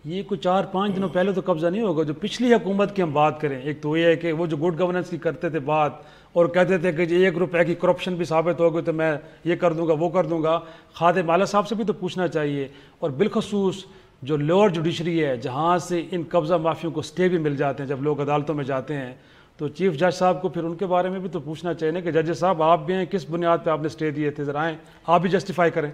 یہ کوئی 4-5 دنوں پہلے تو قبضہ نہیں ہوگا. جو پچھلی حکومت کی ہم بات کریں, ایک تو یہ ہے کہ وہ جو گڈ گورننس کی کرتے تھے بات, اور کہتے تھے کہ جی 1 روپے کی کرپشن بھی ثابت ہو گئی تو میں یہ کر دوں گا وہ کر دوں گا. خادم اعلیٰ صاحب سے بھی تو پوچھنا چاہیے. اور بالخصوص جو لوور جوڈیشری ہے جہاں سے ان قبضہ مافیوں کو اسٹے بھی مل جاتے ہیں جب لوگ عدالتوں میں جاتے ہیں, تو چیف جج صاحب کو پھر ان کے بارے میں بھی تو پوچھنا چاہیے نا کہ ججز صاحب آپ بھی ہیں, کس بنیاد پہ آپ نے اسٹے دیے تھے, ذرا آئیں آپ بھی جسٹیفائی کریں.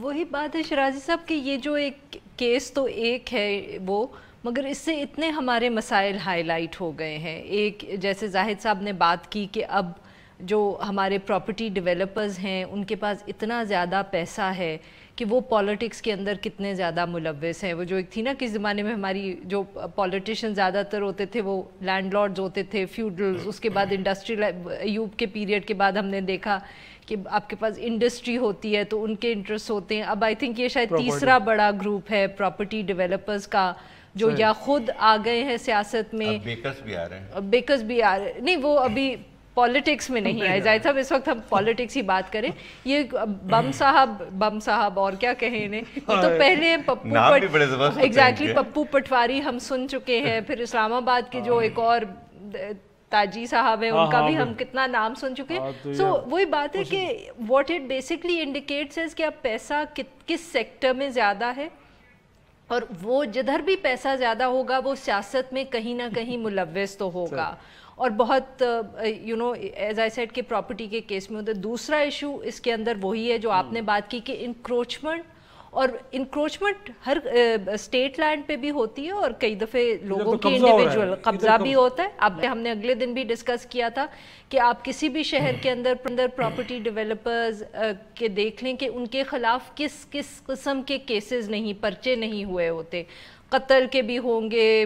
وہی بات ہے شرازی صاحب کہ یہ جو ایک کیس تو ایک ہے وہ, مگر اس سے اتنے ہمارے مسائل ہائی لائٹ ہو گئے ہیں. ایک جیسے زاہد صاحب نے بات کی کہ اب جو ہمارے پراپرٹی ڈیولپرز ہیں ان کے پاس اتنا زیادہ پیسہ ہے کہ وہ پالیٹکس کے اندر کتنے زیادہ ملوث ہیں. وہ جو ایک تھی نا کہ زمانے میں ہماری جو پالیٹیشین زیادہ تر ہوتے تھے وہ لینڈ لارڈز ہوتے تھے, فیوڈلز, اس کے بعد انڈسٹریل ایوب کے پیریڈ کے بعد ہم نے دیکھا کہ آپ کے پاس انڈسٹری ہوتی ہے تو ان کے انٹرسٹ ہوتے ہیں. اب آئی تھنک یہ شاید تیسرا بڑا گروپ ہے پراپرٹی ڈیولپرز کا جو یا خود آ گئے ہیں سیاست میں, بیکرز بھی آ رہے ہیں, بیکرز بھی آ رہے نہیں, وہ ابھی پالیٹکس میں نہیں آئے. زاہد صاحب اس وقت ہم پالیٹکس ہی بات کریں. یہ بم صاحب اور کیا کہیں انہیں, یہ تو پہلے ایگزیکٹلی پپو پٹواری ہم سن چکے ہیں, پھر اسلام آباد کے جو ایک اور تاجی صاحب ہیں ان کا بھی ہم کتنا نام سن چکے ہیں. سو وہی بات ہے کہ واٹ اٹ بیسکلی انڈیکیٹس ہے کہ اب پیسہ کس سیکٹر میں زیادہ ہے, اور وہ جدھر بھی پیسہ زیادہ ہوگا وہ سیاست میں کہیں نہ کہیں ملوث تو ہوگا. اور بہت ایز آئی سیڈ کہ پراپرٹی کے کیس میں ہوتا ہے. دوسرا ایشو اس کے اندر وہی ہے جو آپ نے بات کی کہ انکروچمنٹ, اور انکروچمنٹ ہر اسٹیٹ لینڈ پہ بھی ہوتی ہے اور کئی دفعے لوگوں کی انڈیویجول قبضہ بھی ہوتا ہے. اب ہم نے اگلے دن بھی ڈسکس کیا تھا کہ آپ کسی بھی شہر کے اندر پراپرٹی ڈیولپرز کے دیکھ لیں کہ ان کے خلاف کس قسم کے کیسز نہیں, پرچے نہیں ہوئے ہوتے. قتل کے بھی ہوں گے,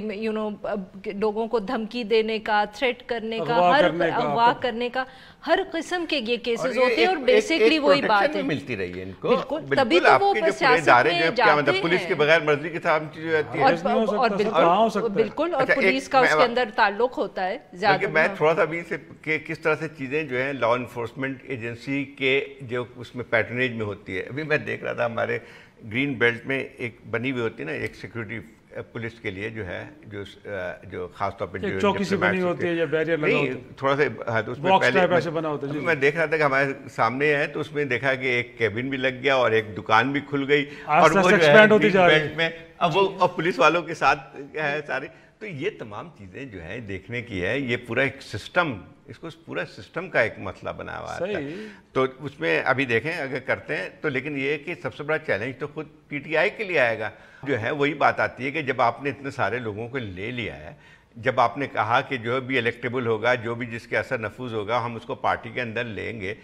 لوگوں کو دھمکی دینے کا, تھریٹ کرنے کا, اغوا کرنے کا, ہر قسم کے یہ کیسز ہوتے ہیں. اور بیسکلی وہی بات ہے ملتی رہی ہے ان کو, تبھی تو وہ سیاست میں جاتے ہیں. پولیس کے بغیر مرضی کے ساتھ چیزیں ہوتی ہیں, اور بالکل اور پولیس کا اس کے اندر تعلق ہوتا ہے زیادہ. میں تھوڑا سا ابھی سے کہ کس طرح سے چیزیں جو ہیں لا انفورسمنٹ ایجنسی کے جو اس میں پیٹرنیج میں ہوتی ہے. ابھی میں دیکھ رہا تھا ہمارے گرین بیلٹ میں ایک بنی ہوئی ہوتی ہے نا ایک سیکورٹی پولیس کے لیے جو ہے جو خاص طور پہ چوکی سے بنی ہوتی ہے یا بیریئر لگا ہوتا ہے, تھوڑا سا اس میں پہلے میں دیکھ رہا تھا کہ ہمارے سامنے ہے تو اس میں دیکھا کہ ایک کیبن بھی لگ گیا اور ایک دکان بھی کھل گئی اور وہ جو ہے بیلٹ میں اب وہ پولیس والوں کے ساتھ ہے سارے. تو یہ تمام چیزیں جو ہیں دیکھنے کی ہے, یہ پورا ایک سسٹم, اس کو پورا سسٹم کا ایک مسئلہ بنا ہوا ہے. تو اس میں ابھی دیکھیں اگر کرتے ہیں تو, لیکن یہ کہ سب سے بڑا چیلنج تو خود پی ٹی آئی کے لیے آئے گا. جو ہے وہی بات آتی ہے کہ جب آپ نے اتنے سارے لوگوں کو لے لیا ہے, جب آپ نے کہا کہ جو بھی الیکٹیبل ہوگا, جو بھی جس کے اثر نفوذ ہوگا ہم اس کو پارٹی کے اندر لیں گے,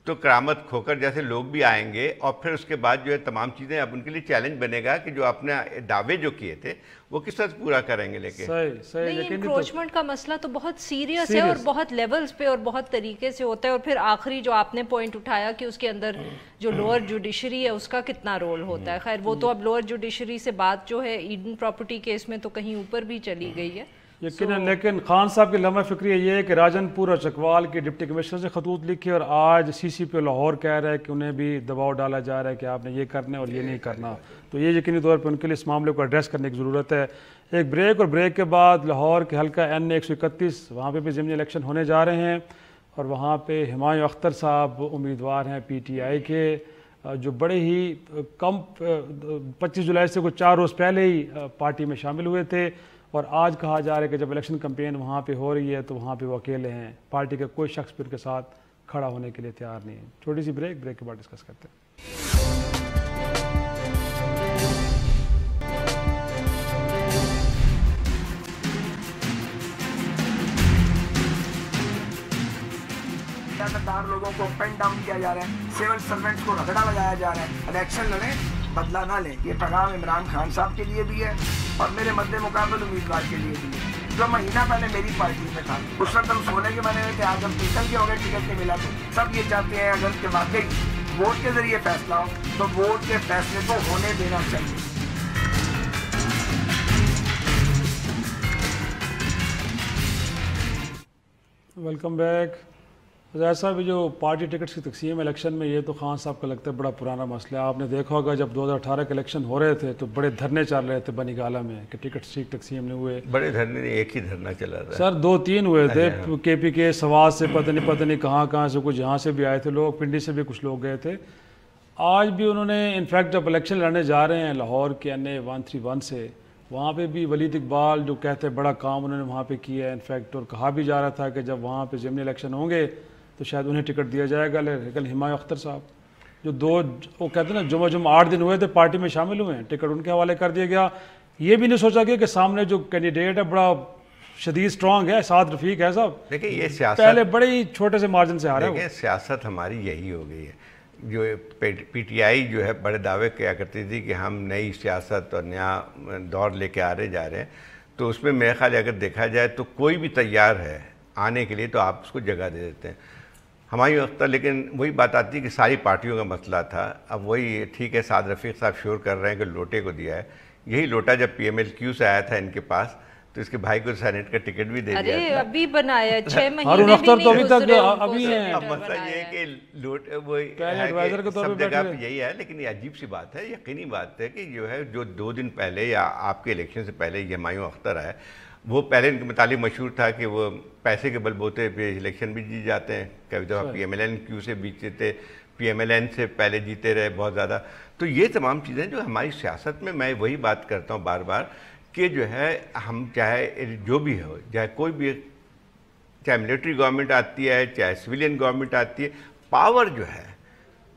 تو کرامت کھوکر جیسے لوگ بھی آئیں گے اور پھر اس کے بعد جو ہے تمام چیزیں اب ان کے لیے چیلنج بنے گا کہ جو اپنے دعوے جو کیے تھے وہ کس طرح پورا کریں گے. لیکن انکروچمنٹ کا مسئلہ تو بہت سیریس ہے اور بہت لیولز پہ اور بہت طریقے سے ہوتا ہے. اور پھر آخری جو آپ نے پوائنٹ اٹھایا کہ اس کے اندر جو لوور جوڈیشری ہے اس کا کتنا رول ہوتا ہے, خیر وہ تو اب لوور جوڈیشری سے بات جو ہے ایڈن پراپرٹی کیس میں تو کہیں اوپر بھی چلی گئی ہے یقیناً. لیکن خان صاحب کی لمحہ فکری یہ ہے کہ راجن پور اور چکوال کے ڈپٹی کمشنر سے خطوط لکھے اور آج سی سی پی لاہور کہہ رہا ہے کہ انہیں بھی دباؤ ڈالا جا رہا ہے کہ آپ نے یہ کرنا ہے اور یہ نہیں کرنا. تو یہ یقینی طور پہ ان کے لیے اس معاملے کو ایڈریس کرنے کی ضرورت ہے. ایک بریک, اور بریک کے بعد لاہور کے حلقہ این131 وہاں پہ بھی ضمنی الیکشن ہونے جا رہے ہیں اور وہاں پہ ہمایوں اختر صاحب امیدوار ہیں پی ٹی آئی کے, جو بڑے ہی کم 25 جولائی سے کوئی 4 روز پہلے ہی پارٹی میں شامل ہوئے تھے, اور آج کہا جا رہا ہے کہ جب الیکشن کمپین وہاں پہ ہو رہی ہے تو وہاں پہ وہ اکیلے ہیں, پارٹی کا کوئی شخص بھی ان کے ساتھ کھڑا ہونے کے لیے تیار نہیں ہے. چھوٹی سی بریک کے بعد ڈسکس کرتے ہیں. لگاتار لوگوں کو پین ڈاؤن کیا جا رہا ہے, سول سروینٹس کو رگڑا لگایا جا رہا ہے. الیکشن لڑیں, بدلہ نہ لیں. یہ پیغام عمران خان صاحب کے لیے بھی ہے اور میرے مد مقابل امیدوار کے لیے بھی ہے. جو مہینہ پہلے میری پارٹی میں تھا اس وقت ہم سونے کے بنے ہوئے تھے, آج ہم پیتل کے ہو گئے, ٹکٹ نہیں ملا. تو سب یہ چاہتے ہیں اگر کہ واقعی ووٹ کے ذریعے فیصلہ ہو تو ووٹ کے فیصلے کو ہونے دینا چاہیے. Welcome back. ایسا بھی جو پارٹی ٹکٹس کی تقسیم الیکشن میں، یہ تو خان صاحب کا لگتا ہے بڑا پرانا مسئلہ ہے. آپ نے دیکھا ہوگا جب 2018 کے الیکشن ہو رہے تھے تو بڑے دھرنے چل رہے تھے بنی گالہ میں کہ ٹکٹ ٹھیک تقسیم نہیں ہوئے. بڑے دھرنے نہیں، ایک ہی دھرنا چلا رہا ہے سر، 2-3 ہوئے تھے. کے پی کے سوات سے پتہ نہیں کہاں سے، کچھ یہاں سے بھی آئے تھے لوگ، پنڈی سے بھی کچھ لوگ گئے تھے. آج بھی انہوں نے انفیکٹ جب الیکشن لڑنے جا رہے ہیں لاہور کے NA 131 سے، وہاں پہ بھی ولید اقبال جو کہتے ہیں بڑا کام انہوں نے وہاں پہ کیا ہے انفیکٹ، اور کہا بھی جا رہا تھا کہ جب وہاں پہ ضمنی الیکشن ہوں گے تو شاید انہیں ٹکٹ دیا جائے گا. لیکن ہمایوں اختر صاحب جو وہ کہتے ہیں نا جمعہ 8 دن ہوئے تھے پارٹی میں شامل ہوئے ہیں، ٹکٹ ان کے حوالے کر دیا گیا. یہ بھی نہیں سوچا گیا کہ سامنے جو کینڈیڈیٹ ہے بڑا شدید سٹرانگ ہے، سعد رفیق ہے صاحب. دیکھیں یہ سیاست پہلے بڑے ہی چھوٹے سے مارجن سے آ رہا ہے. دیکھیں سیاست ہماری یہی ہو گئی ہے. جو پی ٹی آئی جو ہے بڑے دعوے کیا کرتی تھی کہ ہم نئی سیاست اور نیا دور لے کے جا رہے ہیں، تو اس میں میرے خیال اگر دیکھا جائے تو کوئی بھی تیار ہے آنے کے لیے تو آپ اس کو جگہ دے دیتے ہیں. ہمایوں اختر، لیکن وہی بات آتی ہے کہ ساری پارٹیوں کا مسئلہ تھا. اب وہی ٹھیک ہے، سعد رفیق صاحب شور کر رہے ہیں کہ لوٹے کو دیا ہے. یہی لوٹا جب PMLQ سے آیا تھا ان کے پاس تو اس کے بھائی کو سینیٹ کا ٹکٹ بھی دے دیا تھا. ابھی بنایا 6 مہینے ہارون اختر تو ابھی تک ابھی ہیں. اب مسئلہ یہ ہے کہ لوٹ وہ سب جگہ پہ یہی ہے. لیکن یہ عجیب سی بات ہے، یقینی بات ہے کہ جو 2 دن پہلے یا آپ کے الیکشن سے پہلے یہ ہمایوں اختر آئے، وہ پہلے ان کے متعلق مشہور تھا کہ وہ پیسے کے بل بوتے پہ الیکشن بھی جیت جاتے ہیں. کبھی دفعہ PMLNQ سے بھی جیتے، PMLN سے پہلے جیتے رہے بہت زیادہ. تو یہ تمام چیزیں جو ہماری سیاست میں وہی بات کرتا ہوں بار بار کہ جو ہے ہم چاہے جو بھی ہو، چاہے کوئی بھی، چاہے ملٹری گورنمنٹ آتی ہے چاہے سویلین گورنمنٹ آتی ہے، پاور جو ہے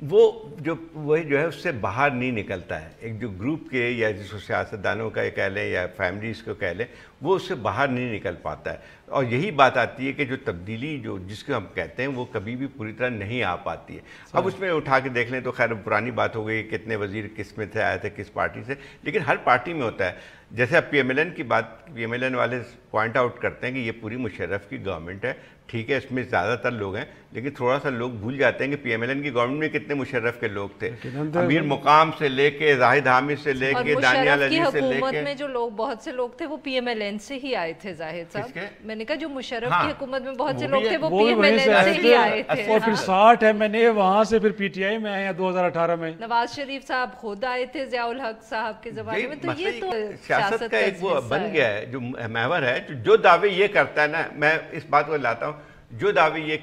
وہی جو ہے اس سے باہر نہیں نکلتا ہے. ایک جو گروپ کے یا جس کو سیاستدانوں کا کہہ لیں یا فیملیز کو کہہ لیں، وہ اس سے باہر نہیں نکل پاتا ہے. اور یہی بات آتی ہے کہ جو تبدیلی جس کو ہم کہتے ہیں وہ کبھی بھی پوری طرح نہیں آ پاتی ہے. اب اس میں اٹھا کے دیکھ لیں تو خیر پرانی بات ہو گئی، کتنے وزیر کس میں تھے آئے تھے کس پارٹی سے، لیکن ہر پارٹی میں ہوتا ہے. جیسے اب PMLN کی بات، PMLN والے پوائنٹ آؤٹ کرتے ہیں کہ یہ پوری مشرف کی گورنمنٹ ہے. ٹھیک ہے، اس میں زیادہ تر لوگ ہیں، لیکن تھوڑا سا لوگ بھول جاتے ہیں کہ PMLN کی گورنمنٹ میں کتنے مشرف کے لوگ تھے. امیر مقام سے لے کے زاہد حامد سے لے کے دانیال علی سے لے کے، حکومت میں جو لوگ بہت سے لوگ تھے وہ PMLN سے ہی آئے تھے. زاہد صاحب، میں نے کہا جو مشرف کی حکومت میں بہت سے لوگ تھے وہ PMLN سے ہی آئے تھے. اور پھر 60 MNA وہاں سے پھر PTI میں آئے ہیں 2018 میں. نواز شریف صاحب خود آئے تھے ضیاء الحق صاحب کے زمانے میں. تو یہ تو سیاست کا ایک وہ بن گیا ہے جو محور ہے. جو دعوے یہ کرتا ہے نا، میں اس بات کو لاتا ہوں، جو دعوے یہ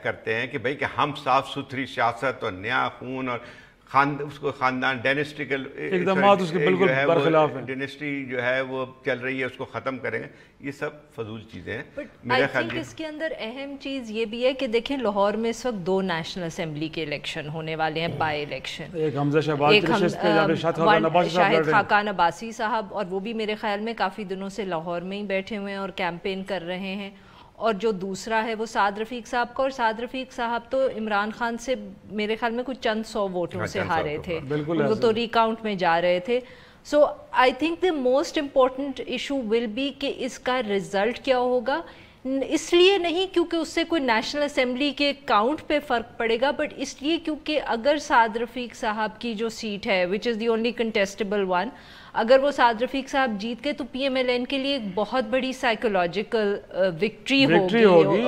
کرتے ہیں کہ بھئی کہ ہم صاف ستھری سیاست اور نیا خون اور اس کو خاندان ڈائنسٹیکل اقدامات اس کے بالکل برخلاف ہیں، ڈائنسٹی جو ہے وہ چل رہی ہے اس کو ختم کریں گے. یہ سب فضول چیزیں ہیں. میرا خیال اس کے اندر اہم چیز یہ بھی ہے کہ دیکھیں لاہور میں اس وقت 2 نیشنل اسمبلی کے الیکشن ہونے والے ہیں، بائی الیکشن. ایک حمزہ شہباز، شاہد خاقان عباسی صاحب، اور وہ بھی میرے خیال میں کافی دنوں سے لاہور میں ہی بیٹھے ہوئے ہیں اور کیمپین کر رہے ہیں. اور جو دوسرا ہے وہ سعد رفیق صاحب کا، اور سعد رفیق صاحب تو عمران خان سے میرے خیال میں کچھ چند 100 ووٹوں سے ہارے تھے، وہ تو ریکاؤنٹ میں جا رہے تھے. So I think the most important issue will be کہ اس کا رزلٹ کیا ہوگا. اس لیے نہیں کیونکہ اس سے کوئی نیشنل اسمبلی کے کاؤنٹ پہ فرق پڑے گا، بٹ اس لیے کیونکہ اگر سعد رفیق صاحب کی جو سیٹ ہے وچ از دی اونلی کنٹیسٹیبل ون، اگر وہ سعد رفیق صاحب جیت گئے تو PMLN کے لیے ایک بہت بڑی سائیکولوجیکل وکٹری ہوگی.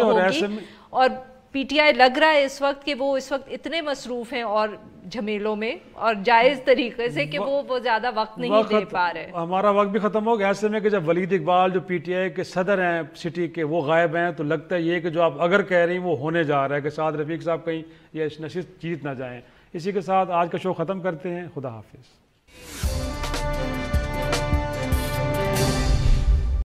اور PTI لگ رہا ہے اس وقت کہ وہ اس وقت اتنے مصروف ہیں اور جھمیلوں میں اور جائز طریقے سے کہ وہ زیادہ وقت نہیں دے پا رہے. ہمارا وقت بھی ختم ہو گیا ایسے میں کہ جب ولید اقبال جو PTI کے صدر ہیں سٹی کے وہ غائب ہیں تو لگتا ہے یہ کہ جو آپ اگر کہہ رہی ہیں وہ ہونے جا رہا ہے کہ سعد رفیق صاحب کہیں یہ نشست جیت نہ جائیں. اسی کے ساتھ آج کا شو ختم کرتے ہیں. خدا حافظ.